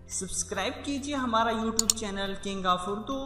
Subscribe कीजिए हमारा YouTube channel king of Urdu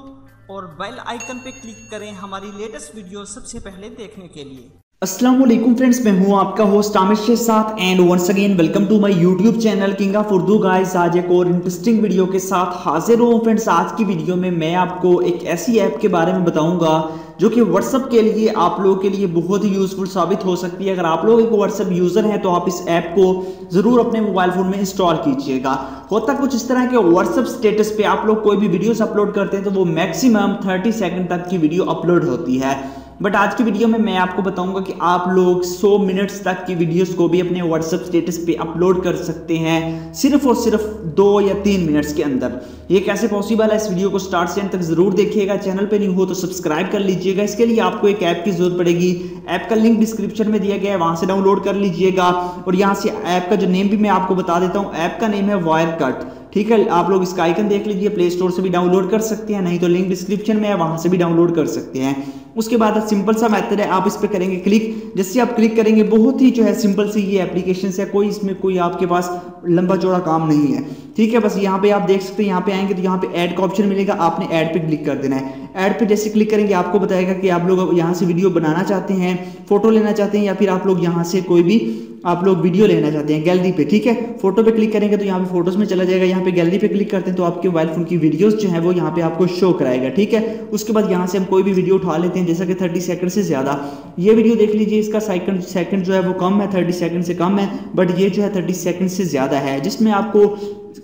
और बेल आइकन पे क्लिक करें हमारी लेटेस्ट वीडियो सबसे पहले देखने के लिए। अस्सलाम वालेकुम फ्रेंड्स, मैं हूं आपका होस्ट आमिर के साथ and once again welcome to my YouTube channel king of Urdu. Guys, आज एक और इंटरेस्टिंग वीडियो के साथ हाजिर हूं फ्रेंड्स। आज की वीडियो में मैं आपको एक ऐसी ऐप के बारे में बताऊंगा जो कि व्हाट्सएप के लिए आप लोगों के लिए बहुत ही यूजफुल साबित हो सकती है। अगर आप लोग एक व्हाट्सएप यूजर हैं तो आप इस ऐप को जरूर अपने मोबाइल फोन में इंस्टॉल कीजिएगा। होता कुछ इस तरह के व्हाट्सएप स्टेटस पे आप लोग कोई भी वीडियोस अपलोड करते हैं तो वो मैक्सिमम 30 सेकंड तक की वीडियो अपलोड होती है। बट आज की वीडियो में मैं आपको बताऊंगा कि आप लोग 100 मिनट्स तक की वीडियोस को भी अपने व्हाट्सएप स्टेटस पे अपलोड कर सकते हैं सिर्फ और सिर्फ 2 या 3 मिनट्स के अंदर। ये कैसे पॉसिबल है, इस वीडियो को स्टार्ट से एंड तक जरूर देखिएगा। चैनल पे न्यू हो तो सब्सक्राइब कर लीजिएगा। इसके लिए आपको एक ऐप की जरूरत पड़ेगी। ऐप का लिंक डिस्क्रिप्शन में दिया गया है, वहां से डाउनलोड कर लीजिएगा। और यहाँ से ऐप का जो नेम भी मैं आपको बता देता हूँ, ऐप का नेम है वायरकट। ठीक है, आप लोग इसका आइकन देख लीजिए, प्ले स्टोर से भी डाउनलोड कर सकते हैं, नहीं तो लिंक डिस्क्रिप्शन में है, वहां से भी डाउनलोड कर सकते हैं। उसके बाद सिंपल सा मेथड है, आप इस पे करेंगे क्लिक। जैसे आप क्लिक करेंगे, बहुत ही जो है सिंपल सी ये एप्लीकेशन है, कोई इसमें कोई आपके पास लंबा चौड़ा काम नहीं है। ठीक है, बस यहाँ पे आप देख सकते हैं, यहाँ पे आएंगे तो यहाँ पे ऐड का ऑप्शन मिलेगा, आपने ऐड पे क्लिक कर देना है। ऐड पे जैसे क्लिक करेंगे आपको बताएगा कि आप लोग यहाँ से वीडियो बनाना चाहते हैं, फोटो लेना चाहते हैं, या फिर आप लोग यहाँ से कोई भी आप लोग वीडियो लेना चाहते हैं गैलरी पे। ठीक है, फोटो पे क्लिक करेंगे तो यहाँ पे फोटोज में चला जाएगा। यहाँ पे गैलरी पे क्लिक करते हैं तो आपके मोबाइल फोन की वीडियोस जो है वो यहाँ पे आपको शो कराएगा। ठीक है, उसके बाद यहाँ से हम कोई भी वीडियो उठा लेते हैं, जैसा कि 30 सेकंड से ज्यादा। ये वीडियो देख लीजिए, इसका सेकंड जो है वो कम है, 30 सेकंड से कम है, बट ये जो है 30 सेकंड से ज्यादा है, जिसमें आपको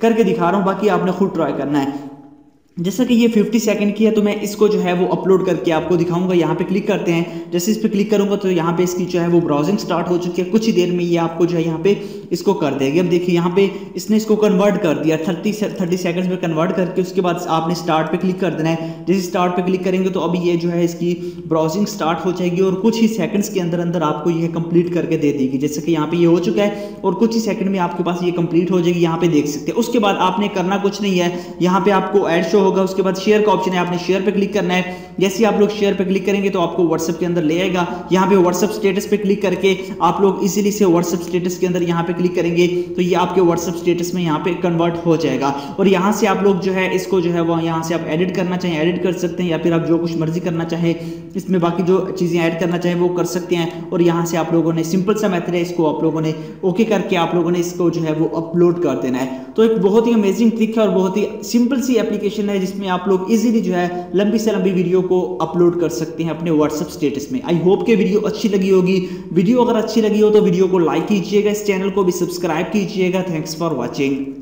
करके दिखा रहा हूँ, बाकी आपने खुद ट्राई करना है। जैसा कि ये 50 सेकंड की है तो मैं इसको जो है वो अपलोड करके आपको दिखाऊंगा। यहाँ पे क्लिक करते हैं, जैसे इस पे क्लिक करूंगा तो यहाँ पे इसकी जो है वो ब्राउजिंग स्टार्ट हो चुकी है। कुछ ही देर में ये आपको जो है यहाँ पे इसको कर देगी। अब देखिए यहाँ पे इसने इसको कन्वर्ट कर दिया, 30 सेकंड्स में कन्वर्ट करके उसके बाद आपने स्टार्ट पे क्लिक कर देना है। जैसे स्टार्ट पे क्लिक करेंगे तो अभी ये जो है इसकी ब्राउजिंग स्टार्ट हो जाएगी और कुछ ही सेकंड्स के अंदर अंदर आपको ये कंप्लीट करके दे देगी। जैसे कि यहाँ पे ये हो चुका है और कुछ ही सेकंड में आपके पास ये कंप्लीट हो जाएगी, यहाँ पे देख सकते हैं। उसके बाद आपने करना कुछ नहीं है, यहाँ पे आपको ऐड शो होगा, उसके बाद शेयर का ऑप्शन है, आपने शेयर पे क्लिक करना है। जैसे आप लोग शेयर पे क्लिक करेंगे तो आपको व्हाट्सएप के अंदर ले आएगा। यहाँ पे व्हाट्सएप स्टेटस पे क्लिक करके आप लोग इजीली से व्हाट्सएप स्टेटस के अंदर यहाँ पे क्लिक करेंगे तो ये आपके व्हाट्सएप स्टेटस में यहाँ पे कन्वर्ट हो जाएगा। और यहाँ से आप लोग जो है इसको जो है वो यहाँ से आप एडिट करना चाहें एडिट कर सकते हैं, या फिर आप जो कुछ मर्जी करना चाहे इसमें बाकी जो चीजें ऐड करना चाहे वो कर सकते हैं। और यहाँ से आप लोगों ने सिंपल सा मेथड है, इसको आप लोगों ने ओके करके आप लोगों ने इसको जो है वो अपलोड कर देना है। तो एक बहुत ही अमेजिंग ट्रिक है और बहुत ही सिंपल सी एप्लीकेशन है, जिसमें आप लोग इजीली जो है लंबी से लंबी वीडियो को अपलोड कर सकते हैं अपने व्हाट्सएप स्टेटस में। आई होप कि वीडियो अच्छी लगी होगी। वीडियो अगर अच्छी लगी हो तो वीडियो को लाइक कीजिएगा, इस चैनल को भी सब्सक्राइब कीजिएगा। Thanks for watching.